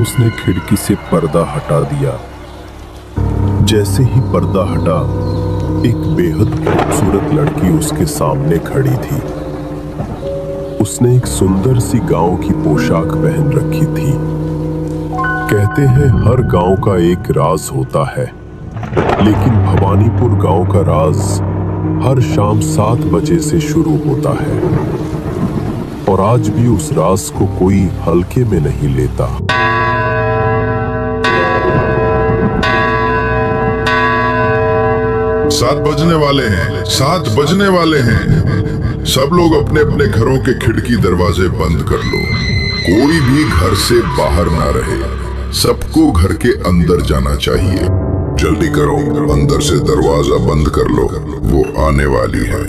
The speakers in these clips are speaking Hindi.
उसने खिड़की से पर्दा हटा दिया। जैसे ही पर्दा हटा, एक बेहद खूबसूरत लड़की उसके सामने खड़ी थी। उसने एक सुंदर सी गांव की पोशाक पहन रखी थी। कहते हैं हर गांव का एक राज होता है, लेकिन भवानीपुर गांव का राज हर शाम 7 बजे से शुरू होता है, और आज भी उस राज को कोई हल्के में नहीं लेता। सात बजने वाले हैं, 7 बजने वाले हैं। सब लोग अपने अपने घरों के खिड़की दरवाजे बंद कर लो। कोई भी घर से बाहर ना रहे। सबको घर के अंदर जाना चाहिए। जल्दी करो, अंदर से दरवाजा बंद कर लो, वो आने वाली है।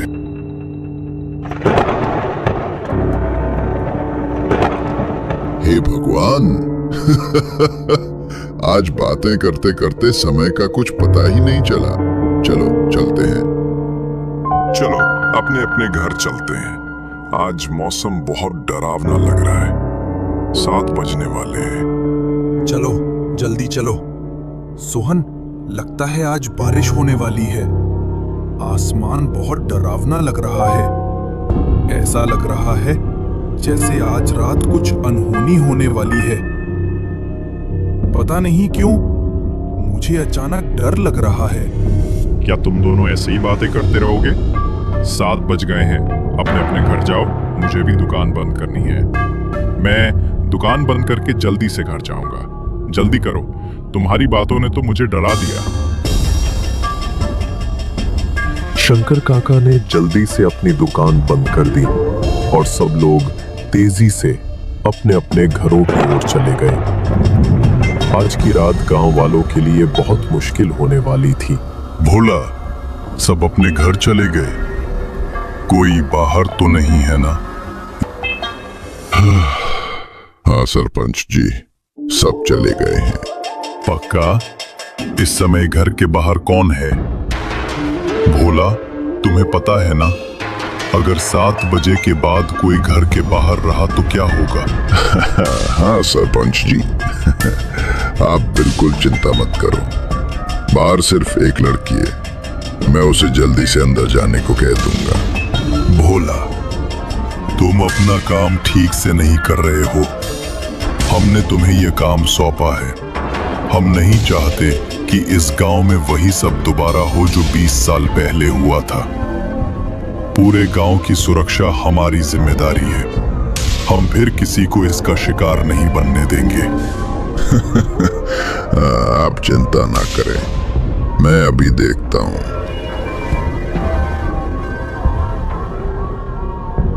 हे भगवान आज बातें करते करते समय का कुछ पता ही नहीं चला। चलो चलते हैं। चलो अपने अपने घर चलते हैं। आज मौसम बहुत डरावना लग रहा है। 7 बजने वाले हैं। चलो जल्दी चलो। सोहन, लगता है आज बारिश होने वाली है। आसमान बहुत डरावना लग रहा है। ऐसा लग रहा है जैसे आज रात कुछ अनहोनी होने वाली है। पता नहीं क्यों मुझे अचानक डर लग रहा है। क्या तुम दोनों ऐसे ही बातें करते रहोगे? 7 बज गए हैं, अपने अपने घर जाओ। मुझे भी दुकान बंद करनी है। मैं दुकान बंद करके जल्दी से घर जाऊंगा। जल्दी करो, तुम्हारी बातों ने तो मुझे डरा दिया। शंकर काका ने जल्दी से अपनी दुकान बंद कर दी और सब लोग तेजी से अपने अपने घरों की ओर चले गए। आज की रात गांव वालों के लिए बहुत मुश्किल होने वाली थी। भोला, सब अपने घर चले गए? कोई बाहर तो नहीं है ना? हाँ सरपंच जी, सब चले गए हैं। पक्का? इस समय घर के बाहर कौन है? भोला, तुम्हें पता है ना, अगर 7 बजे के बाद कोई घर के बाहर रहा तो क्या होगा? हाँ सरपंच जी आप बिल्कुल चिंता मत करो। बाहर सिर्फ एक लड़की है, मैं उसे जल्दी से अंदर जाने को कह दूंगा। भोला, तुम अपना काम ठीक से नहीं कर रहे हो। हमने तुम्हें यह काम सौंपा है। हम नहीं चाहते कि इस गांव में वही सब दोबारा हो जो 20 साल पहले हुआ था। पूरे गांव की सुरक्षा हमारी जिम्मेदारी है। हम फिर किसी को इसका शिकार नहीं बनने देंगे। आप चिंता ना करें, मैं अभी देखता हूं।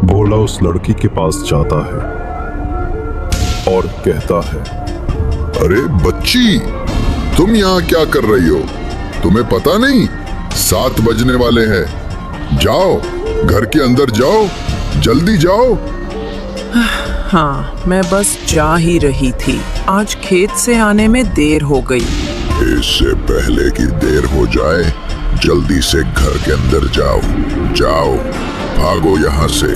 भोला उस लड़की के पास जाता है और कहता है, अरे बच्ची, तुम यहाँ क्या कर रही हो? तुम्हें पता नहीं 7 बजने वाले हैं। जाओ, घर के अंदर जाओ, जल्दी जाओ। हाँ, मैं बस जा ही रही थी। आज खेत से आने में देर हो गई। इससे पहले कि देर हो जाए, जल्दी से घर के अंदर जाओ। जाओ, भागो यहाँ से।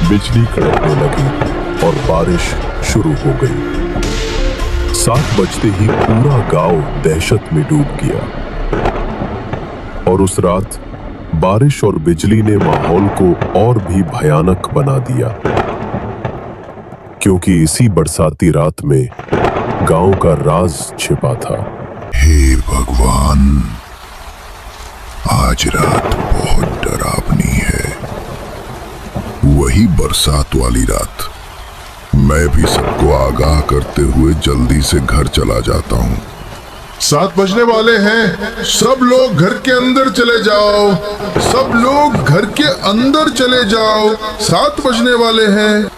बिजली कड़कने लगी और बारिश शुरू हो गई। 7 बजते ही पूरा गांव दहशत में डूब गया। और उस रात बारिश और बिजली ने माहौल को और भी भयानक बना दिया, क्योंकि इसी बरसाती रात में गांव का राज छिपा था। हे भगवान, आज रात बहुत डरावनी है। वही बरसात वाली रात। मैं भी सबको आगाह करते हुए जल्दी से घर चला जाता हूँ। 7 बजने वाले हैं, सब लोग घर के अंदर चले जाओ। सब लोग घर के अंदर चले जाओ, 7 बजने वाले हैं।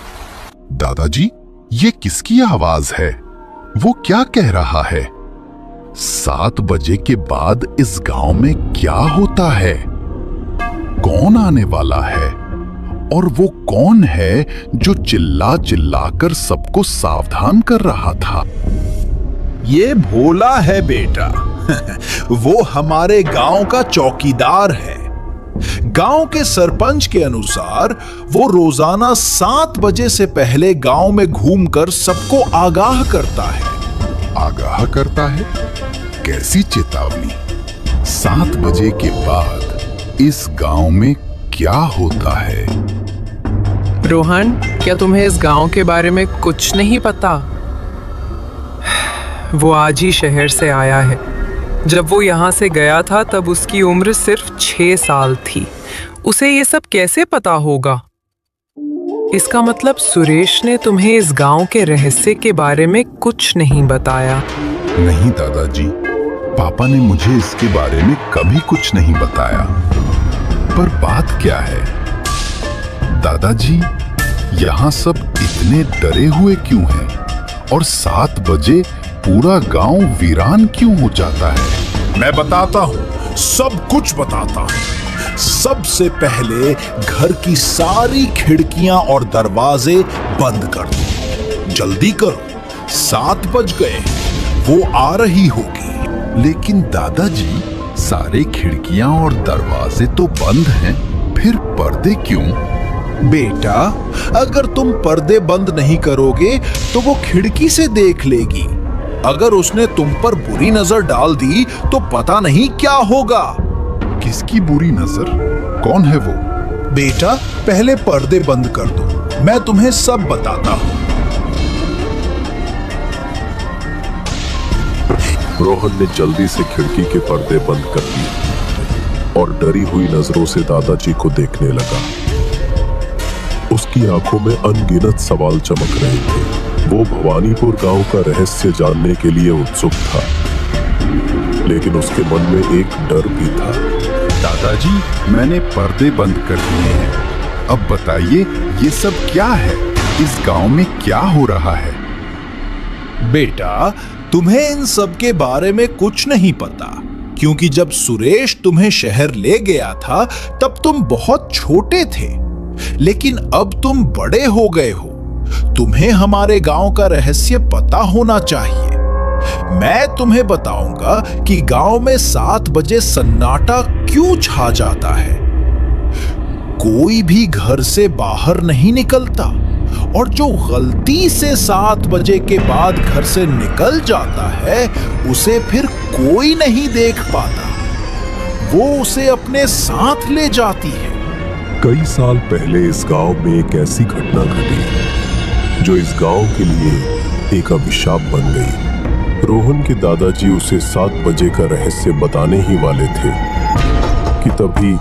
दादाजी, ये किसकी आवाज है? वो क्या कह रहा है? 7 बजे के बाद इस गांव में क्या होता है? कौन आने वाला है? और वो कौन है जो चिल्ला चिल्ला कर सबको सावधान कर रहा था? ये भोला है बेटा। वो हमारे गांव का चौकीदार है। गांव के सरपंच के अनुसार वो रोजाना 7 बजे से पहले गांव में घूमकर सबको आगाह करता है। आगाह करता है? कैसी चेतावनी? 7 बजे के बाद इस गांव में क्या होता है? रोहन, क्या तुम्हें इस गांव के बारे में कुछ नहीं पता? वो आज ही शहर से आया है। जब वो यहाँ से गया था तब उसकी उम्र सिर्फ 6 साल थी। उसे ये सब कैसे पता होगा? इसका मतलब सुरेश ने तुम्हें इस गांव के रहस्य के बारे में कुछ नहीं बताया। नहीं दादाजी, पापा ने मुझे इसके बारे में कभी कुछ नहीं बताया। पर बात क्या है? दादाजी, यहाँ सब इतने डरे हुए क्यों हैं? और 7 बजे पूरा गांव वीरान क्यों हो जाता है? मैं बताता हूँ, सब कुछ बताता हूँ। सबसे पहले घर की सारी खिड़कियां और दरवाजे बंद कर दो। जल्दी करो, 7 बज गए, वो आ रही होगी। लेकिन दादाजी, सारे खिड़कियां और दरवाजे तो बंद हैं, फिर पर्दे क्यों? बेटा, अगर तुम पर्दे बंद नहीं करोगे तो वो खिड़की से देख लेगी। अगर उसने तुम पर बुरी नजर डाल दी तो पता नहीं क्या होगा। किसकी बुरी नजर? कौन है वो? बेटा, पहले पर्दे बंद कर दो, मैं तुम्हें सब बताता हूँ। रोहन ने जल्दी से खिड़की के पर्दे बंद कर दिए और डरी हुई नजरों से दादाजी को देखने लगा। उसकी आंखों में अनगिनत सवाल चमक रहे थे। वो भवानीपुर गांव का रहस्य जानने के लिए उत्सुक था, लेकिन उसके मन में एक डर भी था। दादाजी, मैंने पर्दे बंद कर दिए हैं। अब बताइए, ये सब क्या है? इस गांव में क्या हो रहा है? बेटा, तुम्हें इन सब के बारे में कुछ नहीं पता, क्योंकि जब सुरेश तुम्हें शहर ले गया था तब तुम बहुत छोटे थे। लेकिन अब तुम बड़े हो गए हो। तुम्हें हमारे गांव का रहस्य पता होना चाहिए। मैं तुम्हें बताऊंगा कि गांव में 7 बजे सन्नाटा क्यों छा जाता है। कोई भी घर से बाहर नहीं निकलता, और जो गलती से 7 बजे के बाद घर से निकल जाता है उसे फिर कोई नहीं देख पाता। वो उसे अपने साथ ले जाती है। कई साल पहले इस गांव में एक ऐसी घटना घटी जो इस गांव के लिए एक अभिशाप बन गई। रोहन के दादाजी उसे 7 बजे का रहस्य बताने ही वाले थे कि तभी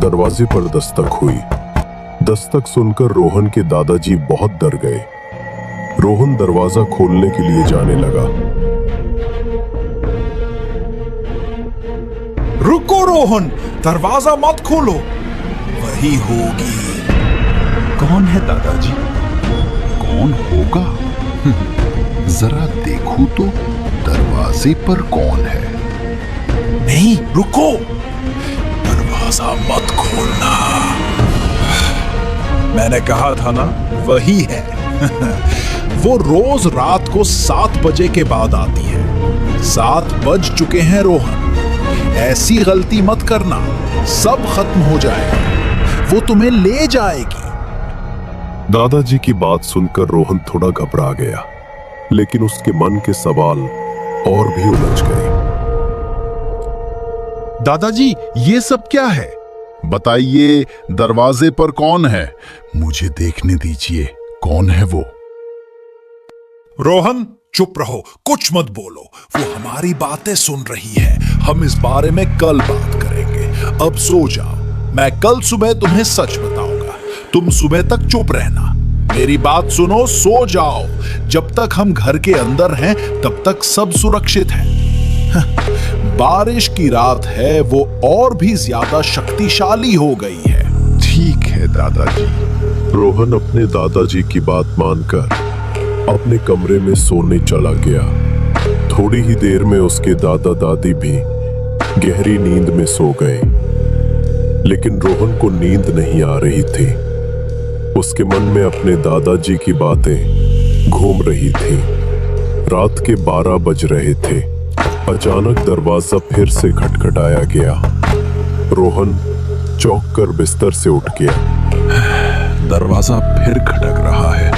दरवाजे पर दस्तक हुई। दस्तक सुनकर रोहन के दादाजी बहुत डर गए। रोहन दरवाजा खोलने के लिए जाने लगा। रुको रोहन, दरवाजा मत खोलो, वही होगी। कौन है दादाजी? कौन होगा? जरा देखूं तो दरवाजे पर कौन है? नहीं, रुको, दरवाजा मत खोलना। मैंने कहा था ना, वही है। वो रोज रात को 7 बजे के बाद आती है। 7 बज चुके हैं रोहन, ऐसी गलती मत करना, सब खत्म हो जाएगा। वो तुम्हें ले जाएगी। दादाजी की बात सुनकर रोहन थोड़ा घबरा गया, लेकिन उसके मन के सवाल और भी उलझ गए। दादाजी, ये सब क्या है? बताइए, दरवाजे पर कौन है? मुझे देखने दीजिए, कौन है वो? रोहन, चुप रहो, कुछ मत बोलो। वो हमारी बातें सुन रही है। हम इस बारे में कल बात करेंगे। अब सो जाओ, मैं कल सुबह तुम्हें सच बताऊंगा। तुम सुबह तक चुप रहना। मेरी बात सुनो, सो जाओ। जब तक हम घर के अंदर हैं तब तक सब सुरक्षित है। बारिश की रात है, वो और भी ज्यादा शक्तिशाली हो गई है। ठीक है दादाजी। रोहन अपने दादाजी की बात मानकर अपने कमरे में सोने चला गया। थोड़ी ही देर में उसके दादा दादी भी गहरी नींद में सो गए, लेकिन रोहन को नींद नहीं आ रही थी। उसके मन में अपने दादाजी की बातें घूम रही थी। रात के 12 बज रहे थे। अचानक दरवाजा फिर से खटखटाया गया। रोहन चौंक कर बिस्तर से उठ गया। दरवाजा फिर खटक रहा है।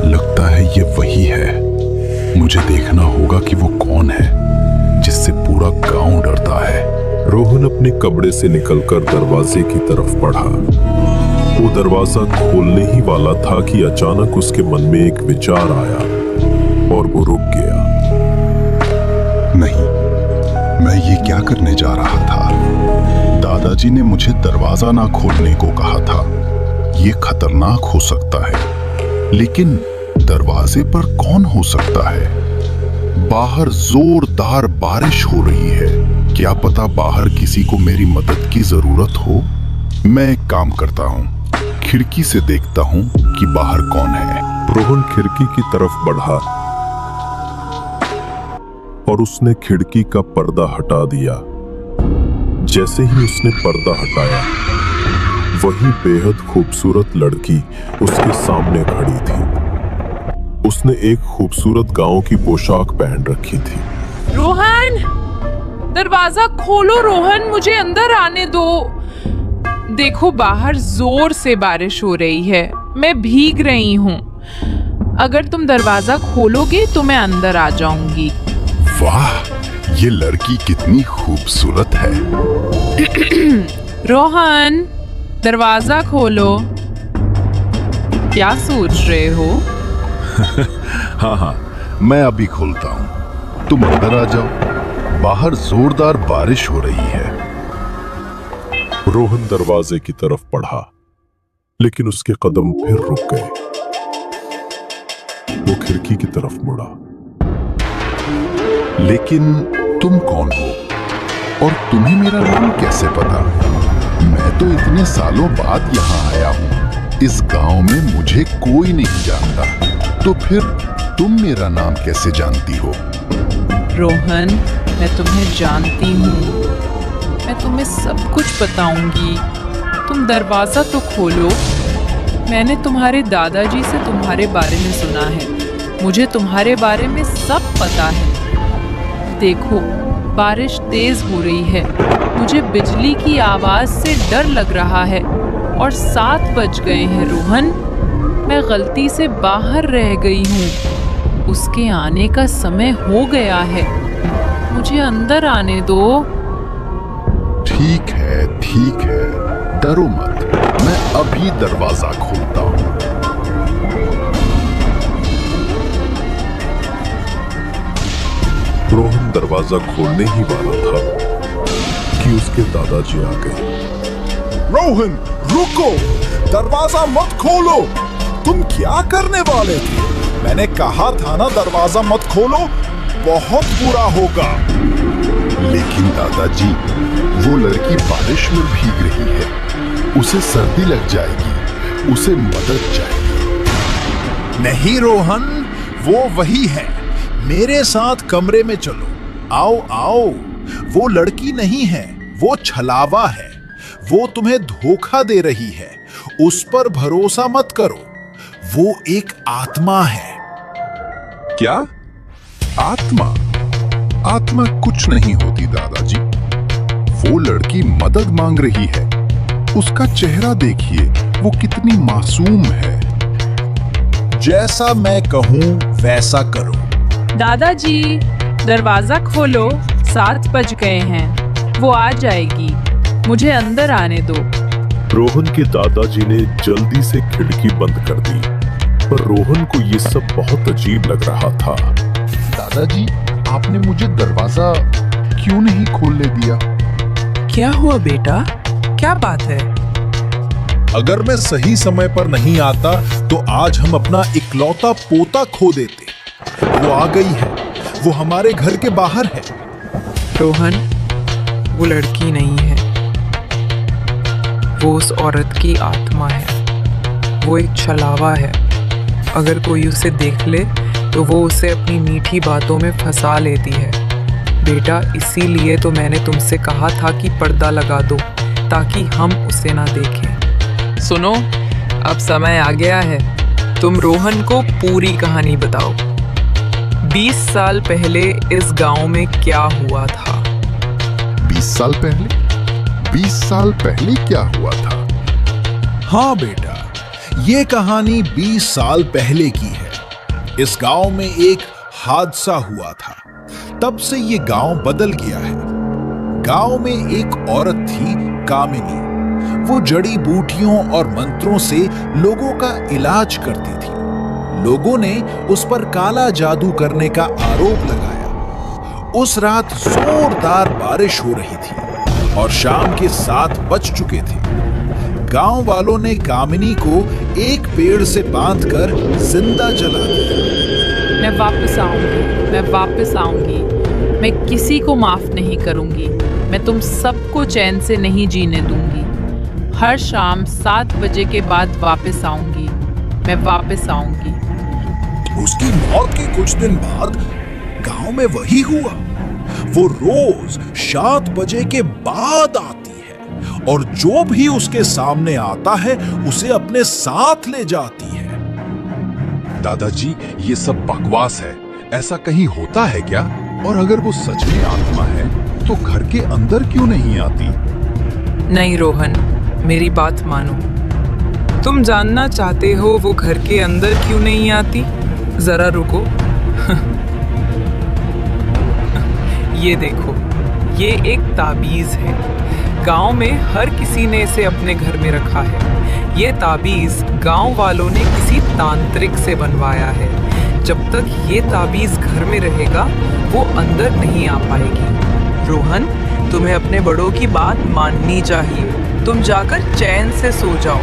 लगता है ये वही है। मुझे देखना होगा कि वो कौन है जिससे पूरा गांव डरता है। रोहन अपने कमरे से निकलकर दरवाजे की तरफ बढ़ा। वो दरवाजा खोलने ही वाला था कि अचानक उसके मन में एक विचार आया और वो रुक गया। नहीं, मैं ये क्या करने जा रहा था? दादाजी ने मुझे दरवाजा ना खोलने को कहा था। ये खतरनाक हो सकता है, लेकिन दरवाजे पर कौन हो सकता है? बाहर जोरदार बारिश हो रही है। क्या पता बाहर किसी को मेरी मदद की जरूरत हो। मैं एक काम करता हूँ, खिड़की से देखता हूँ कि बाहर कौन है। रोहन खिड़की की तरफ बढ़ा और उसने खिड़की का पर्दा हटा दिया। जैसे ही उसने पर्दा हटाया, वही बेहद खूबसूरत लड़की उसके सामने खड़ी थी। उसने एक खूबसूरत गांव की पोशाक पहन रखी थी। रोहन, दरवाजा खोलो रोहन, मुझे अंदर आने दो। देखो बाहर जोर से बारिश हो रही है, मैं भीग रही हूँ। अगर तुम दरवाजा खोलोगे तो मैं अंदर आ जाऊंगी। वाह, ये लड़की कितनी खूबसूरत है। रोहन, दरवाजा खोलो। क्या सोच रहे हो? हाँ, मैं अभी खोलता हूँ। तुम अंदर आ जाओ। बाहर जोरदार बारिश हो रही है। रोहन दरवाजे की तरफ बढ़ा, लेकिन उसके कदम फिर रुक गए। वो खिड़की की तरफ मुड़ा। लेकिन तुम कौन हो और तुम्हें मेरा नाम कैसे पता? मैं तो इतने सालों बाद यहाँ आया हूँ। इस गांव में मुझे कोई नहीं जानता, तो फिर तुम मेरा नाम कैसे जानती हो? रोहन, मैं तुम्हें जानती हूँ। मैं तुम्हें सब कुछ बताऊंगी। तुम दरवाजा तो खोलो। मैंने तुम्हारे दादाजी से तुम्हारे बारे में सुना है। मुझे तुम्हारे बारे में सब पता है। देखो, बारिश तेज हो रही है। मुझे बिजली की आवाज से डर लग रहा है और 7 बज गए हैं रोहन। मैं गलती से बाहर रह गई हूँ। उसके आने का समय हो गया है। मुझे अंदर आने दो। ठीक है, डरो मत। मैं अभी दरवाजा खोलता हूँ। रोहन दरवाजा खोलने ही वाला था कि उसके दादाजी आ गए। रोहन, रुको! दरवाजा मत खोलो। तुम क्या करने वाले थे? मैंने कहा था ना, दरवाजा मत खोलो, बहुत बुरा होगा। लेकिन दादाजी, वो लड़की बारिश में भीग रही है। उसे सर्दी लग जाएगी, उसे मदद चाहिए। नहीं रोहन, वो वही है। मेरे साथ कमरे में चलो। आओ। वो लड़की नहीं है, वो छलावा है। वो तुम्हें धोखा दे रही है। उस पर भरोसा मत करो। वो एक आत्मा है। क्या? आत्मा कुछ नहीं होती दादाजी। वो लड़की मदद मांग रही है। उसका चेहरा देखिए, वो कितनी मासूम है। जैसा मैं कहूं वैसा करो। दादाजी, दरवाजा खोलो। 7 बज गए हैं। वो आ जाएगी। मुझे अंदर आने दो। रोहन के दादाजी ने जल्दी से खिड़की बंद कर दी, पर रोहन को ये सब बहुत अजीब लग रहा था। दादाजी, आपने मुझे दरवाजा क्यों नहीं खोलने दिया? क्या हुआ बेटा? क्या बात है? अगर मैं सही समय पर नहीं आता तो आज हम अपना इकलौता पोता खो देते। वो आ गई है। वो हमारे घर के बाहर है। रोहन, वो लड़की नहीं है। वो उस औरत की आत्मा है। वो एक छलावा है। अगर कोई उसे देख ले तो वो उसे अपनी मीठी बातों में फंसा लेती है। बेटा, इसीलिए तो मैंने तुमसे कहा था कि पर्दा लगा दो, ताकि हम उसे ना देखें। सुनो, अब समय आ गया है। तुम रोहन को पूरी कहानी बताओ। 20 साल पहले इस गांव में क्या हुआ था? 20 साल पहले? 20 साल पहले क्या हुआ था? हाँ बेटा, ये कहानी 20 साल पहले की है। इस गांव में एक हादसा हुआ था। तब से ये गांव बदल गया है। गांव में एक औरत थी, कामिनी। वो जड़ी बूटियों और मंत्रों से लोगों का इलाज करती थी। लोगों ने उस पर काला जादू करने का आरोप लगाया। उस रात जोरदार बारिश हो रही थी और शाम के 7 बज चुके थे। गांव वालों ने कामिनी को एक पेड़ से बांधकर जिंदा जला दिया। मैं वापस आऊंगी, मैं वापस आऊंगी। मैं किसी को माफ नहीं करूंगी। मैं तुम सबको चैन से नहीं जीने दूंगी। हर शाम 7 बजे के बाद वापस आऊंगी। मैं वापस आऊंगी। उसकी मौत के कुछ दिन बाद गांव में वही हुआ। वो रोज 7 बजे के बाद आती है और जो भी उसके सामने आता है उसे अपने साथ ले जाती है। दादाजी, ये सब बकवास है। ऐसा कहीं होता है क्या? और अगर वो सच में आत्मा है तो घर के अंदर क्यों नहीं आती? नहीं रोहन, मेरी बात मानो। तुम जानना चाहते हो वो घर के अंदर क्यों नहीं आती? जरा रुको। ये देखो, ये एक ताबीज है। गांव में हर किसी ने इसे अपने घर में रखा है। ये ताबीज गांव वालों ने किसी तांत्रिक से बनवाया है। जब तक ये ताबीज घर में रहेगा वो अंदर नहीं आ पाएगी। रोहन, तुम्हें अपने बड़ों की बात माननी चाहिए। तुम जाकर चैन से सो जाओ।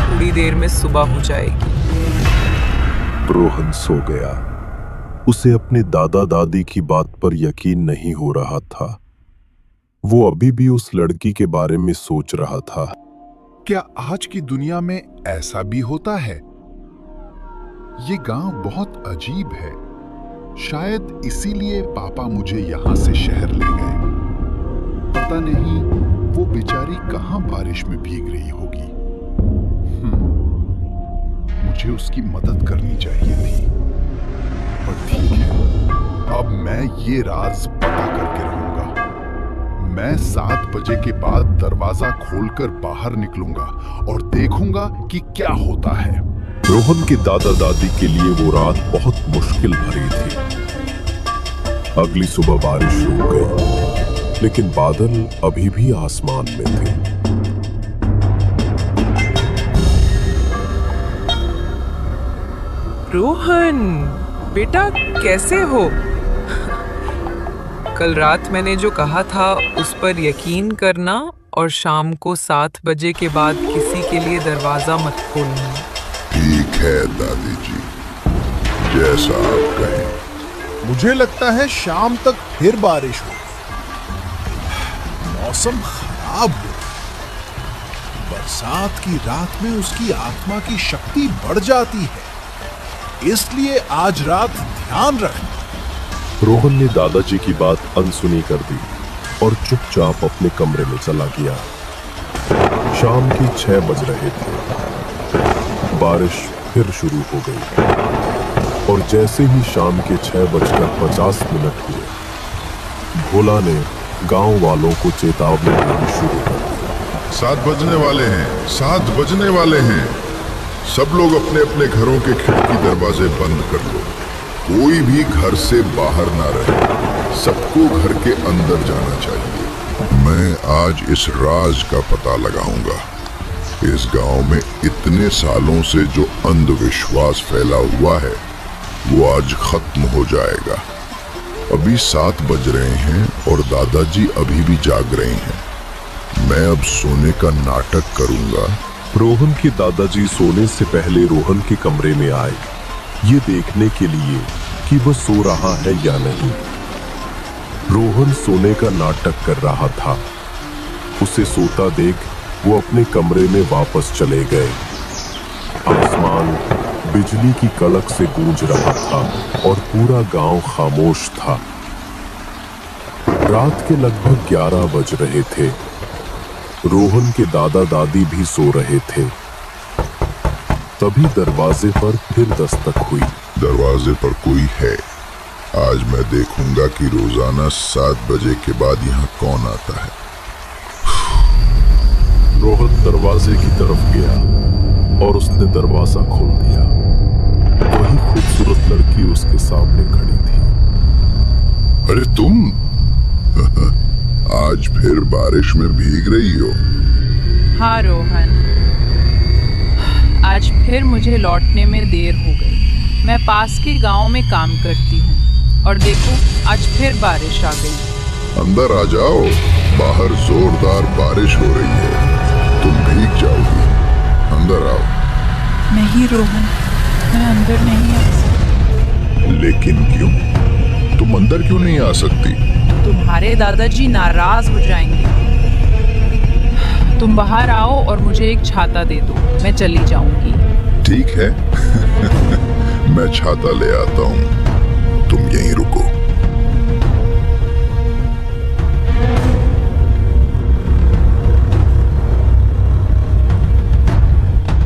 थोड़ी देर में सुबह हो जाएगी। रोहन सो गया। उसे अपने दादा दादी की बात पर यकीन नहीं हो रहा था। वो अभी भी उस लड़की के बारे में सोच रहा था। क्या आज की दुनिया में ऐसा भी होता है? ये गांव बहुत अजीब है। शायद इसीलिए पापा मुझे यहां से शहर ले गए। पता नहीं वो बेचारी कहां बारिश में भीग रही होगी। मुझे उसकी मदद करनी चाहिए थी। पर ठीक है, अब मैं ये राज पता करके रहूंगा। मैं 7 बजे के बाद दरवाजा खोलकर बाहर निकलूंगा और देखूंगा कि क्या होता है। रोहन के दादा दादी के लिए वो रात बहुत मुश्किल भरी थी। अगली सुबह बारिश रुक गई, लेकिन बादल अभी भी आसमान में थे। रोहन बेटा, कैसे हो? कल रात मैंने जो कहा था उस पर यकीन करना और शाम को 7 बजे के बाद किसी के लिए दरवाजा मत खोलना। ठीक है दादी जी, जैसा आप कहें। मुझे लगता है शाम तक फिर बारिश हो। मौसम खराब हो। बरसात की रात में उसकी आत्मा की शक्ति बढ़ जाती है, इसलिए आज रात ध्यान रखना। रोहन ने दादाजी की बात अनसुनी कर दी और चुपचाप अपने कमरे में चला गया। शाम के 6 बज रहे थे। बारिश फिर शुरू हो गई और जैसे ही शाम के 6:50 हुए, भोला ने गांव वालों को चेतावनी देनी शुरू कर दी। 7 बजने वाले हैं, 7 बजने वाले हैं। सब लोग अपने अपने घरों के खिड़की दरवाजे बंद कर दो। कोई भी घर से बाहर ना रहे। सबको घर के अंदर जाना चाहिए। मैं आज इस राज का पता लगाऊंगा। इस गांव में इतने सालों से जो अंधविश्वास फैला हुआ है वो आज खत्म हो जाएगा। अभी 7 बज रहे हैं और दादाजी अभी भी जाग रहे हैं। मैं अब सोने का नाटक करूंगा। रोहन के दादाजी सोने से पहले रोहन के कमरे में आए, ये देखने के लिए कि वह सो रहा है या नहीं। रोहन सोने का नाटक कर रहा था। उसे सोता देख वो अपने कमरे में वापस चले गए। आसमान बिजली की कड़क से गूंज रहा था और पूरा गांव खामोश था। रात के लगभग 11 बज रहे थे। रोहन के दादा दादी भी सो रहे थे। तभी दरवाजे पर फिर दस्तक हुई। दरवाजे पर कोई है। आज मैं देखूंगा कि रोजाना 7 बजे के बाद यहाँ कौन आता है। रोहन दरवाजे की तरफ गया और उसने दरवाजा खोल दिया। वही खूबसूरत लड़की उसके सामने खड़ी थी। अरे तुम आज फिर बारिश में भीग रही हो? हाँ रोहन, आज फिर मुझे लौटने में देर हो गई। मैं पास के गांव में काम करती हूँ और देखो आज फिर बारिश आ गई। अंदर आ जाओ, बाहर जोरदार बारिश हो रही है, तुम भीग जाओगी। अंदर आओ। नहीं रोहन, मैं अंदर नहीं आ सकती। लेकिन क्यों? तुम अंदर क्यों नहीं आ सकती? तुम्हारे दादाजी नाराज हो जाएंगे। तुम बाहर आओ और मुझे एक छाता दे दो, मैं चली जाऊंगी। ठीक है मैं छाता ले आता हूँ, तुम यहीं रुको।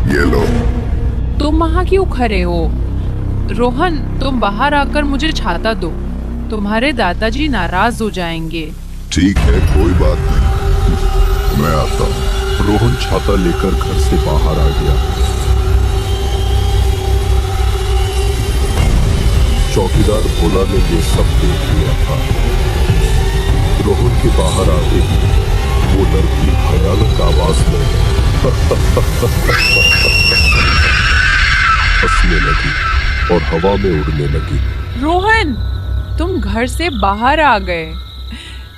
ये लो। तुम वहां क्यों खड़े हो? रोहन, तुम बाहर आकर मुझे छाता दो, तुम्हारे दादाजी नाराज हो जाएंगे। ठीक है, कोई बात नहीं, मैं आता हूँ। रोहन छाता लेकर घर से बाहर आ गया। चौकीदार भोला ने ये सब देख लिया था। रोहन के बाहर आते ही वो लड़की भयानक आवाज में हंसने लगी और हवा में उड़ने लगी। रोहन, तुम घर से बाहर आ गए।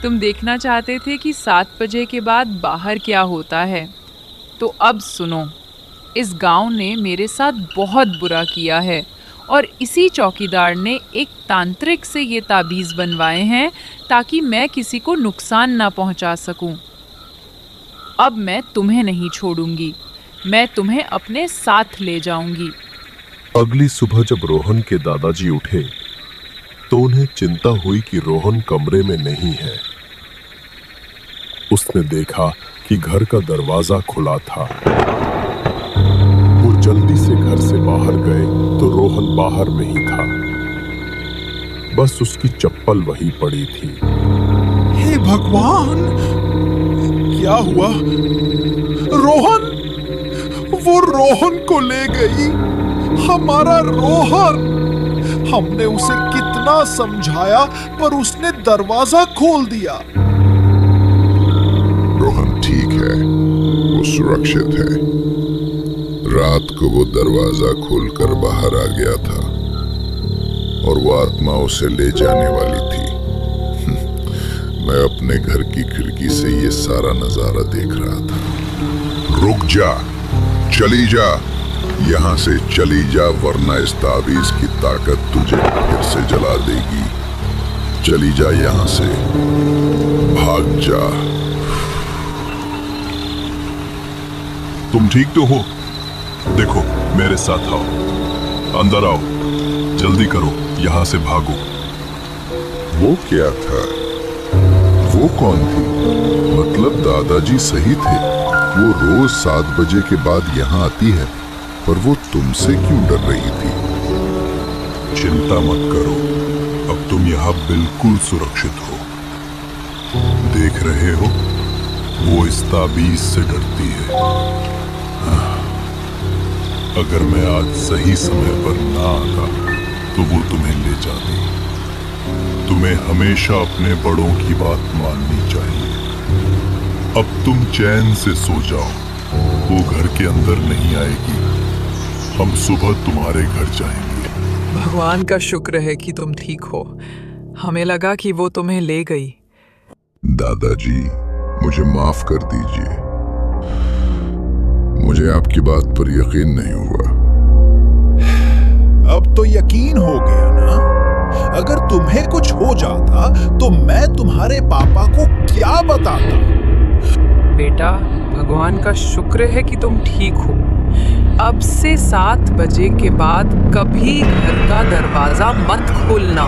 तुम देखना चाहते थे कि 7 बजे के बाद बाहर क्या होता है। तो अब सुनो, इस गांव ने मेरे साथ बहुत बुरा किया है और इसी चौकीदार ने एक तांत्रिक से ये ताबीज़ बनवाए हैं ताकि मैं किसी को नुकसान ना पहुंचा सकूं। अब मैं तुम्हें नहीं छोड़ूंगी, मैं तुम्हें अपने साथ ले जाऊंगी। अगली सुबह जब रोहन के दादाजी उठे तो उन्हें चिंता हुई कि रोहन कमरे में नहीं है। उसने देखा कि घर का दरवाजा खुला था। वो जल्दी से घर से बाहर गए तो रोहन बाहर नहीं था, बस उसकी चप्पल वहीं पड़ी थी। हे भगवान, क्या हुआ? रोहन, वो रोहन को ले गई, हमारा रोहन। हमने उसे कितना समझाया पर उसने दरवाजा खोल दिया। रोहन ठीक है, वो सुरक्षित है। रात को वो दरवाजा खोलकर बाहर आ गया था और वो आत्मा उसे ले जाने वाली थी। मैं अपने घर की खिड़की से ये सारा नजारा देख रहा था। रुक जा, चली जा, यहाँ से चली जा, वरना इस ताबीज की ताकत तुझे फिर से जला देगी। चली जा यहाँ से, भाग जा। तुम ठीक तो हो? देखो, मेरे साथ आओ, अंदर आओ, जल्दी करो, यहाँ से भागो। वो क्या था? वो कौन थी? मतलब दादाजी सही थे, वो रोज 7 बजे के बाद यहाँ आती है, पर वो तुमसे क्यों डर रही थी? चिंता मत करो, अब तुम यहाँ बिल्कुल सुरक्षित हो। देख रहे हो, वो इस ताबीज से डरती है। अगर मैं आज सही समय पर ना आता तो वो तुम्हें ले जाती। तुम्हें हमेशा अपने बड़ों की बात माननी चाहिए। अब तुम चैन से सो जाओ, वो घर के अंदर नहीं आएगी। हम सुबह तुम्हारे घर जाएंगे। भगवान का शुक्र है कि तुम ठीक हो। हमें लगा कि वो तुम्हें ले गई। दादाजी, मुझे माफ कर दीजिए, मुझे आपकी बात पर यकीन नहीं हुआ। अब तो यकीन हो गया ना? अगर तुम्हें कुछ हो जाता तो मैं तुम्हारे पापा को क्या बताता? बेटा, भगवान का शुक्र है कि तुम ठीक हो। अब से 7 बजे के बाद कभी घर का दरवाजा मत खोलना।